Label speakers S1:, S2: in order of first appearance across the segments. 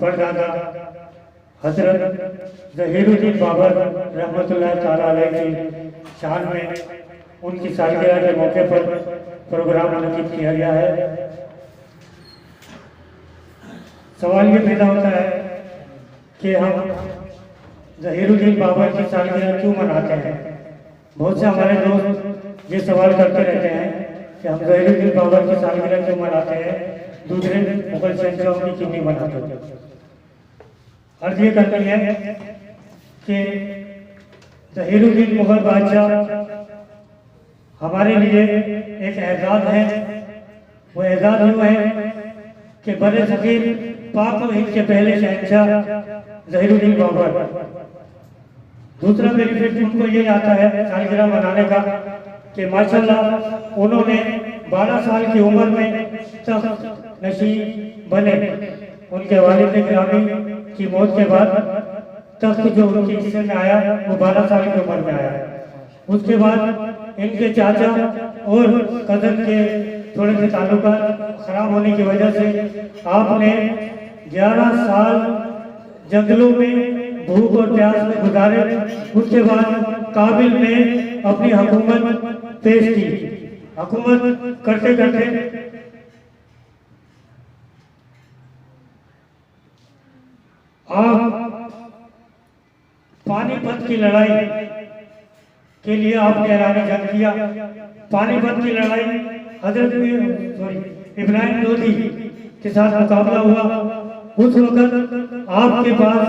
S1: परदादा हजरत ज़हीरुद्दीन बाबर रहमतुल्लाह ताला अलैह की शान में उनकी सालगिरह के मौके पर प्रोग्राम मुनक़िद किया गया है। सवाल ये पैदा होता है कि हम ज़हीरुद्दीन बाबर की सालगिरह क्यों मनाते हैं। बहुत से हमारे दोस्त ये सवाल करते रहते हैं कि हम ज़हीरुद्दीन बाबर की सालगिरह क्यों मनाते हैं, दूसरे मुगल शहंशाहों की क्यों नहीं मनाते। अर्ज ये करनी है कि ज़हीरुद्दीन मुगल बादशाह हमारे लिए एक एजाज़ है। वो एजाज़ यूँ है कि बड़े सगीर पाक व हिंद के पहले शहंशाह ज़हीरुद्दीन बाबर। दूसरा बेनिफिट उनको ये आता है सालगिरह मनाने का कि माशाल्लाह उन्होंने 12 साल की उम्र में तख्त नशीं बने। उनके वालिद गिरामी की मौत के बाद तख्त जो उनके हिस्से में आया वो 12 साल की उम्र में आया। उसके बाद इनके चाचा और कज़न के थोड़े से ताल्लुकात खराब होने की वजह से आपने 11 साल जंगलों में भूख और प्यास में गुजारे। उसके बाद काबिल में अपनी हुकूमत पेश की। हुकूमत करते करते आप पानीपत की लड़ाई के लिए आपने ऐलान जंग किया। पानीपत की लड़ाई हजरत इब्राहिम लोधी के साथ मुकाबला हुआ। उस वक्त आपके पास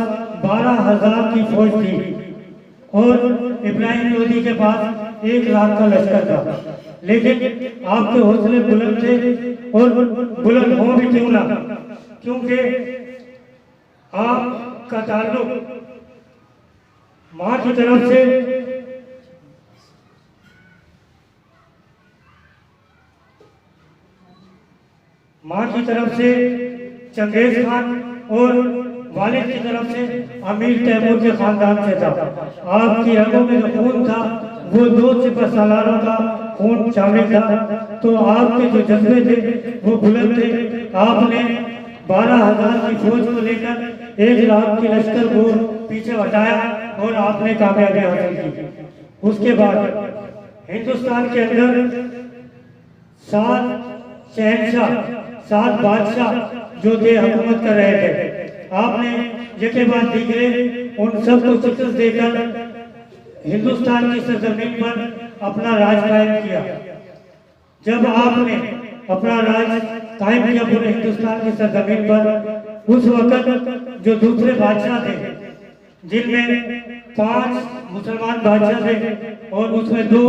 S1: 12,000 की फौज थी और इब्राहिम लोधी के पास 1 लाख का लश्कर था। लेकिन आपके हौसले बुलंद थे और बुलंद हो भी क्यों ना, क्योंकि आपका ताल्लुक माँ की तरफ से चंगेज खान और वालिद की तरफ से अमीर तैमूर के खानदान से था। आपकी रगों में जो खून था वो 2 सिपह सालारों का खून शामिल था। तो आपके जो जज्बे थे वो बुलंद थे। आपने 12,000 की फौज को लेकर 1 लाख की लश्कर को पीछे हटाया और आपने कामयाबी हासिल की। उसके बाद हिंदुस्तान के अंदर 7 शहंशाह 7 बादशाह जो थे हुकूमत कर रहे थे। आपने यके बाद दीगरे उन सबको शिकस्त देकर हिंदुस्तान की सरजमीन पर अपना राज कायम किया। जब आपने अपना राज कायम किया पूरे हिंदुस्तान की सरजमीन पर, उस वक्त जो दूसरे बादशाह थे जिनमें 5 मुसलमान बादशाह थे और उसमें 2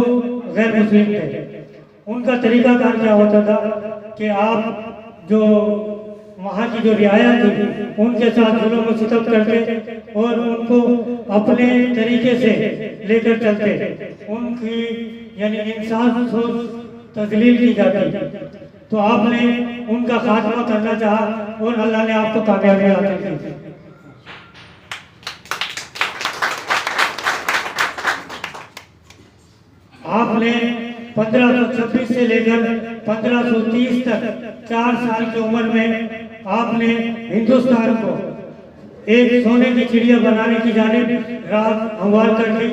S1: गैर मुस्लिम थे, उनका तरीकाकार क्या होता था कि आप जो वहाँ की जो रियाया थी उनके साथ जुल्म व सितम करते और उनको अपने तरीके से लेकर चलते। उनकी यानी इंसान सोच तजलील की जाती। तो आपने उनका खात्मा करना चाहा और अल्लाह ने आपको कामयाबी हासिल की। आपने 1526 से लेकर 1530 तक 4 साल की उम्र में आपने हिंदुस्तान को एक सोने की चिड़िया बनाने की जानिब राह हमवार कर दी।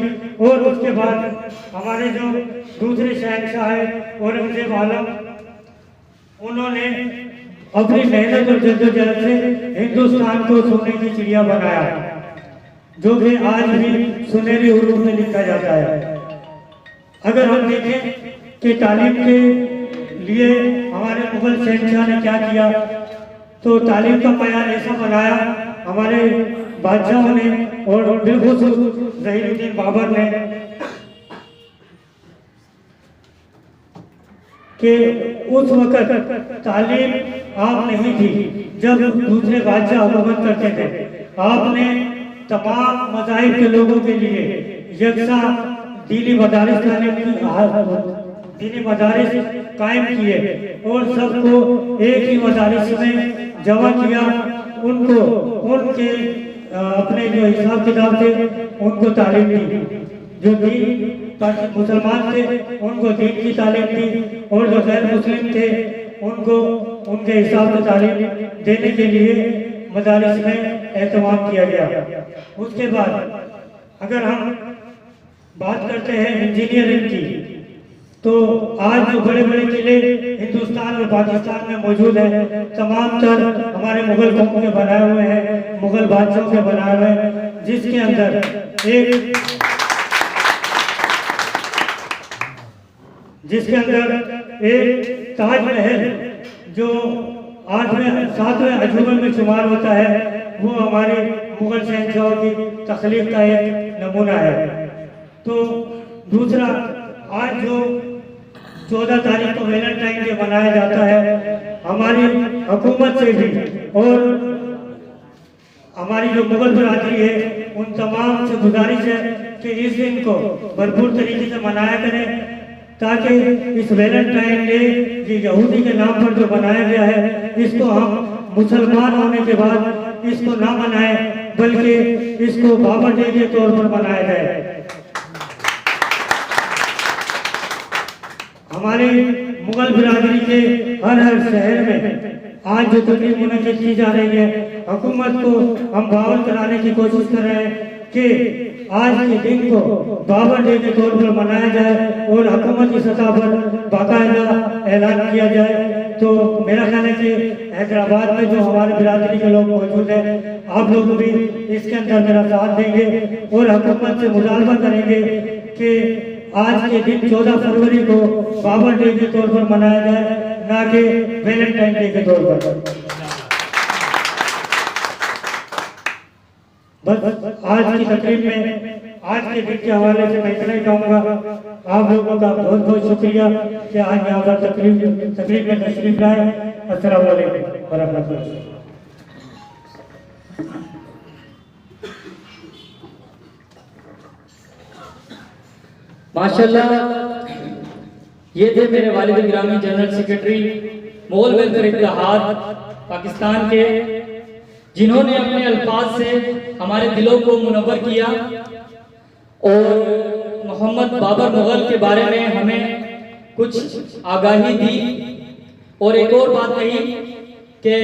S1: और उसके बाद हमारे जो दूसरे शहंशाह है औरंगजेब आलम, उन्होंने अपनी मेहनत और जद्दोजहद से हिंदुस्तान को सोने की चिड़िया बनाया, जो कि आज भी सुनहरी उर्दू में लिखा जाता है। अगर हम देखें कि तालीम के लिए हमारे मुगल शहंशाह ने क्या किया, तो तालीम का पाया ऐसा बनाया हमारे बादशाहों ने और बिलखुसूस ज़हीरुद्दीन बाबर ने कि उस वक्त तालीम आप नहीं थी जब दूसरे बादशाह हुकूमत करते थे। आपने तमाम मज़ाहिब के लोगों के लिए यकसा दीनी मदारिस कायम किए और सबको एक ही मदारिस में जमा किया। उनको उनके अपने जो हिसाब किताब थे उनको तालीम दी। जो मुसलमान थे उनको दीन की तालीम दी और जो गैर मुस्लिम थे उनको उनके हिसाब से तालीम देने के लिए मदारिस में एहतमाम किया गया। उसके बाद अगर हम बात करते हैं इंजीनियरिंग की, तो आज जो बड़े बड़े किले हिंदुस्तान और पाकिस्तान में मौजूद हैं, तमाम तर हमारे मुगल कौम के बनाए हुए हैं, मुगल बादशाहों के बनाए हुए हैं, जिसके अंदर एक ताजमहल जो 7वें अजूबे में शुमार होता है, वो हमारे मुगल शहंशाहों की तख्लीक का एक नमूना है। तो दूसरा, आज जो 14 तारीख को वैलेंटाइन डे मनाया जाता है, हमारी हुकूमत से भी और हमारी जो मुगल बरादरी है उन तमाम से गुजारिश है कि इस दिन को भरपूर तरीके से मनाया करें, ताकि इस वैलेंटाइन डे ये यहूदी के नाम पर जो बनाया गया है, इसको हम मुसलमान होने के बाद इसको ना मनाएं, बल्कि इसको बाबर डे के तौर पर मनाया जाए। हमारे मुगल बिरादरी के हर शहर में आज जो तकरीब मुनक़िद की जा रही है, हुकूमत को हम बावर कराने की कोशिश कर रहे हैं कि आज के दिन को बाबर डे के तौर पर मनाया जाए और हुकूमत की सतह पर बाकायदा ऐलान किया जाए। तो मेरा ख्याल है कि हैदराबाद में जो हमारे बिरादरी के लोग मौजूद हैं, आप लोग भी इसके अंदर मेरा साथ देंगे और हुकूमत से मुतालबा करेंगे कि आज के दिन 14 फरवरी को बाबर डे के तौर पर मनाया जाए, ना कि वैलेंटाइन डे के तौर पर। बस आज की तकरीब में आज के दिन के हवाले से मैं इतना ही कहूँगा। आप लोगों का बहुत बहुत शुक्रिया कि आज यहाँ पर तकरीब में तशरीफ लाए। अस्सलाम वालेकुम व रहमतुल्लाह।
S2: माशाल्लाह, ये थे मेरे वालिद गिरामी general secretary Mughal welfare Ittehad Pakistan के, जिन्होंने अपने अल्फाज से हमारे दिलों को मुनव्वर किया और मोहम्मद बाबर मुगल के बारे में हमें कुछ आगाही दी। और एक और बात कही कि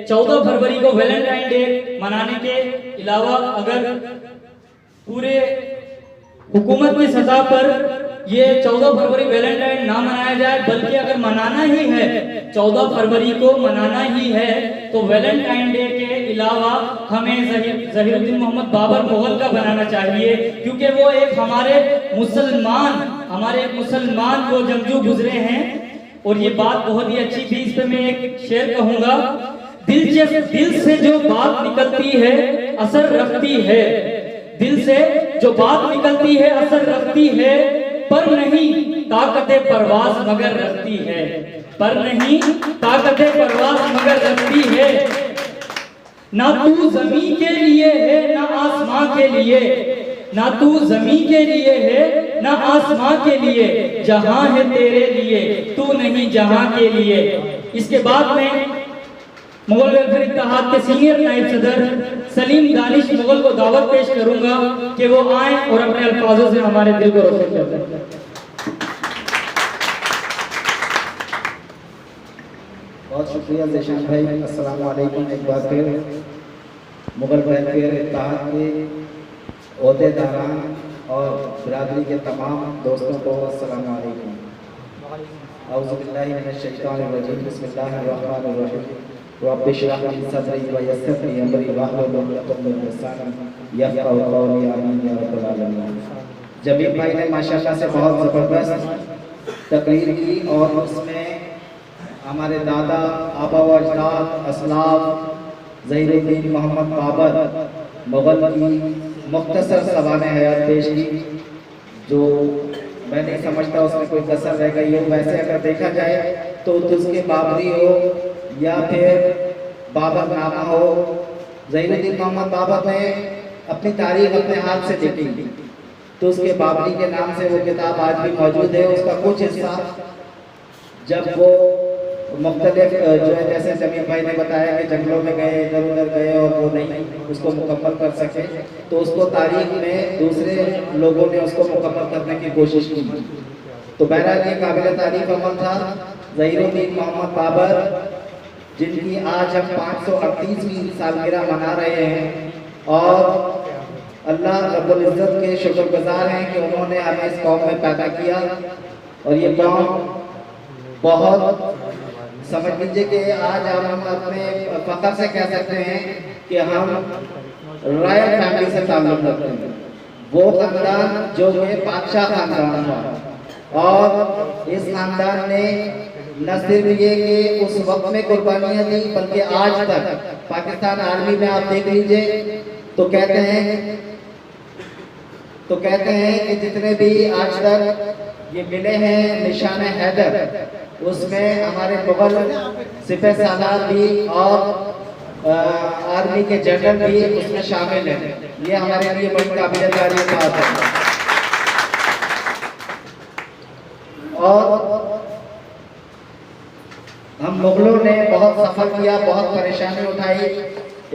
S2: 14 फरवरी को वैलेंटाइन डे मनाने के अलावा अगर पूरे हुकूमत की सतह पर ये 14 फरवरी वैलेंटाइन ना मनाया जाए, बल्कि अगर मनाना ही है 14 फरवरी को मनाना ही है, तो वैलेंटाइन डे के अलावा हमें ज़हीरुद्दीन मोहम्मद बाबर मुगल का बनाना चाहिए, क्योंकि वो एक हमारे मुसलमान वो जंगजू गुजरे हैं। और ये बात बहुत ही अच्छी थी, इस पर मैं एक शेर कहूंगा। दिल से जो बात निकलती है असर रखती है, दिल से जो बात निकलती है असर रखती है, पर नहीं ताकते परवाज मगर रखती है, पर नहीं ताकते परवाज मगर रखती है। ना तू ज़मीं के लिए है ना आसमां के लिए, ना तू ज़मीं के लिए है ना आसमां के लिए, जहां है तेरे लिए तू नहीं जहां के लिए। इसके बाद में मुगल वेलफेयर इत्तेहाद के सीनियर नायब सदर सलीम दानिश मुगल को दावत पेश करूंगा कि वो आए और अपने अल्फाजों से हमारे दिल को रोशन करें।
S3: बहुत शुक्रिया ज़ेशान भाई। अस्सलाम वालेकुम। एक बार फिर मुगल वेलफेयर इत्तेहाद के ओहदेदारान और बिरादरी के तमाम दोस्तों को अस्सलाम वालेकुम। औज़ु बिल्लाहि मिनश शैतानिर रजीम। बिस्मिल्लाहिर रहमानिर रहीम। रब्बि इश्रह ली सदरी व यस्सिर ली अमरी वाहलुल उक़दतम मिन लिसानी यफ़क़हू क़ौली। आमीन या रब्बल आलमीन। जमील भाई ने माशाअल्लाह से बहुत ज़बरदस्त तकरीर की और उसमें हमारे दादा, आबा व अजदाद, असलाफ ज़हीरुद्दीन मोहम्मद बाबर मुगल की मुख्तसर सवाने हयात पेश की, जो मैं नहीं समझता उसमें कोई कसर रह गई हो। वैसे अगर देखा जाए तो उसके बाबरी हो या फिर बाबर नामा हो, ज़हीरुद्दीन मोहम्मद बाबर ने अपनी तारीख अपने हाथ से लिखी, तो उसके बाबरी के नाम से वो किताब आज भी मौजूद है। उसका कुछ हिस्सा जब वो मुख्तलिफ जो है, जैसे जमीन भाई ने बताया कि जंगलों में गए, इधर उधर गए और वो नहीं उसको मुकम्मल कर सके, तो उसको तारीख में दूसरे लोगों ने उसको मुकम्मल करने की कोशिश की। तो बहरहाल ये काबिल तारीफ अमल था। ज़हीरुद्दीन मोहम्मद बाबर जिनकी आज हम 538वीं सालगिरह मना रहे हैं, और अल्लाह रब्बुल इज़्ज़त के शुक्रगुजार हैं कि उन्होंने हमें इस कौम में पैदा किया। और ये कौम बहुत, समझ लीजिए कि आज हम अपने फख्र से कह सकते हैं कि हम रॉयल फैमिली से ताल्लुक़ रखते हैं। वो खानदान जो कि बादशाह खानदान था, और इस खानदान ने न सिर्फ ये कि उस वक्त में कुर्बानियाँ दी, बल्कि आज तक पाकिस्तान आर्मी में आप देख लीजिए तो कहते हैं कि जितने भी आज तक ये मिले हैं निशान हैदर, उसमें हमारे मुगल सिपह सालार भी और आर्मी के जनरल भी उसमें शामिल हैं। ये हमारे लिए बड़ी काबिल तारीफ बात है। और हम मुगलों ने बहुत सफर किया, बहुत परेशानी उठाई।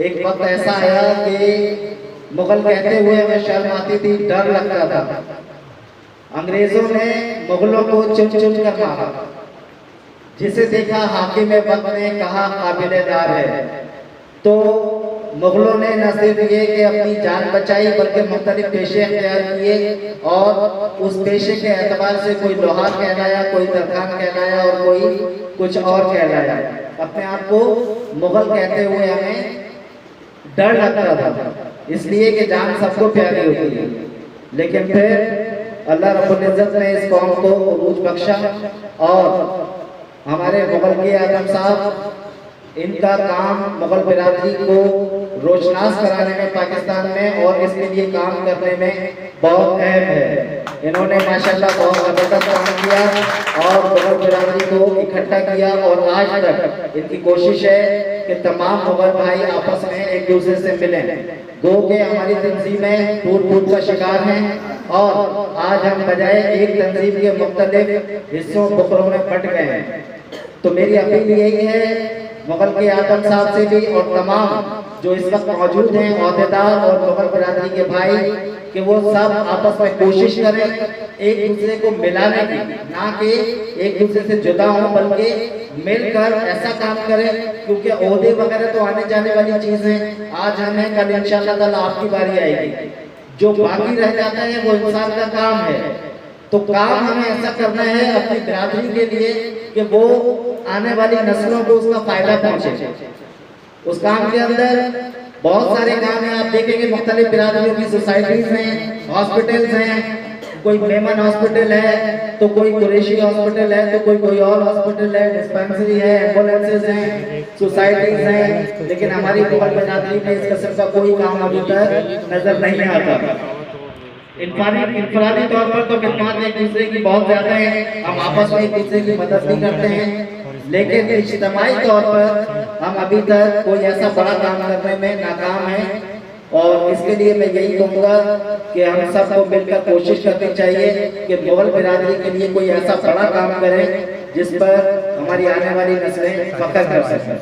S3: एक वक्त ऐसा आया कि मुगल कहते हुए हमें शर्म आती थी, डर लगता था। अंग्रेजों ने मुगलों को चुन चुन कर मारा, जिसे देखा हाकिम वक्त ने कहा काबिलेदार है। तो मुगलों ने न सिर्फ ये कि अपनी जान बचाई, बल्कि मुख्तलिफ पेशे अख्तियार किए, और उस पेशे के एतबार से कोई लोहार कहलाया, कोई तरखान कहलाया और कोई कुछ और कहलाया। अपने आप को मुगल कहते हुए हमें डर लगता था, इसलिए कि जान सबको प्यारी होती है। लेकिन फिर अल्लाह रब्बुल इज़्ज़त ने इस कौम को उरूज बख्शा, और हमारे मुगल के आज़म साहब, इनका काम मुगल बिरादरी को रोशनास कराने में पाकिस्तान में और इसके लिए काम करने में बहुत अहम है। इन्होंने माशाल्लाह बहुत ज़बरदस्त काम किया और मुगल बिरादरी को इकट्ठा किया, और आज तक इनकी कोशिश है कि तमाम मुगल भाई आपस में एक दूसरे से मिलें। गो के हमारी तंजीमें टूट फूट का शिकार हैं, और आज हम बजाय एक तंजीम के मुख्तलिफ हिस्सों बुकरों में बट गए हैं। तो मेरी अपील यही है मुगल के आज़म साहब से भी, और तमाम जो इस वक्त मौजूद हैं ओहदेदार और मुगल बिरादरी के भाई, कि वो सब आपस में कोशिश करें एक दूसरे को मिलाने की, ना कि एक दूसरे से जुदा हों, बल्कि मिलकर ऐसा काम करें। क्योंकि ओहदे वगैरह तो आने जाने वाली चीज़ हैं, आज हम हैं, कल इंशाअल्लाह ताला आपकी बारी आएगी। जो बाकी रह जाता है वो इंसान का काम है। तो काम हमें ऐसा करना है अपनी बिरादरी के लिए कि वो आने वाली नस्लों को उसका फायदा पहुंचे। उस काम के अंदर बहुत सारे काम हैं, आप देखेंगे मुख्तलिफ बिरादरियों की सोसाइटीज हैं, हॉस्पिटल्स हैं, कोई मेमन हॉस्पिटल है, तो कोई कुरैशी हॉस्पिटल है, तो कोई और हॉस्पिटल है, डिस्पेंसरी है, एम्बुलेंसेज हैं, सोसाइटीज हैं। लेकिन हमारी मुगल बिरादरी में इस किस्म का कोई काम अभी तक नजर नहीं आता। इनफरादी तौर पर तो खिदमत एक दूसरे की बहुत ज्यादा है, हम आपस में एक दूसरे की मदद भी करते हैं, लेकिन इज्तिमाई तौर पर हम अभी तक कोई ऐसा बड़ा काम करने में नाकाम हैं। और इसके लिए मैं यही कहूँगा कि हम सबको मिलकर कोशिश करनी चाहिए कि मुगल बिरादरी के लिए कोई ऐसा बड़ा काम करें जिस पर हमारी आने वाली नस्लें फख्र कर सकें।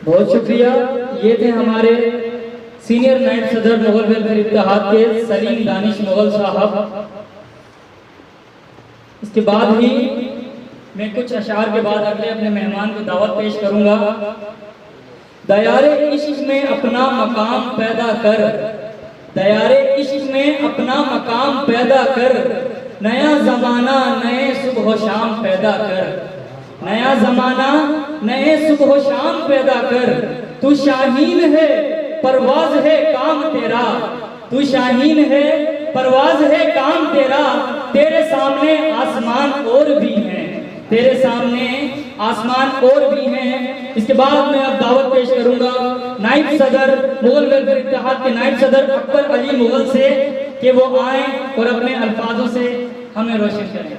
S2: बहुत शुक्रिया। ये थे हमारे सीनियर नायब सदर मुगल वेलफेयर इत्तेहाद के सलीम दानिश मुगल साहब। इसके बाद ही मैं कुछ अशार के बाद अगले अपने मेहमान को दावत पेश करूंगा। दयारे इश्क में अपना मकाम पैदा कर, दयारे इश्क में अपना मकाम पैदा कर, नया जमाना नए सुबह शाम पैदा कर, नया जमाना नए सुबह शाम पैदा कर। तू शाहीन है परवाज है काम तेरा, तू शाहीन है परवाज है काम तेरा, तेरे सामने आसमान और भी हैं, तेरे सामने आसमान और भी हैं। इसके बाद मैं अब दावत पेश करूंगा नायब सदर मुगल वेलफेयर इत्तेहाद के नायब सदर अकबर अली मुगल से कि वो आए और अपने अल्फाजों से हमें रोशन करें।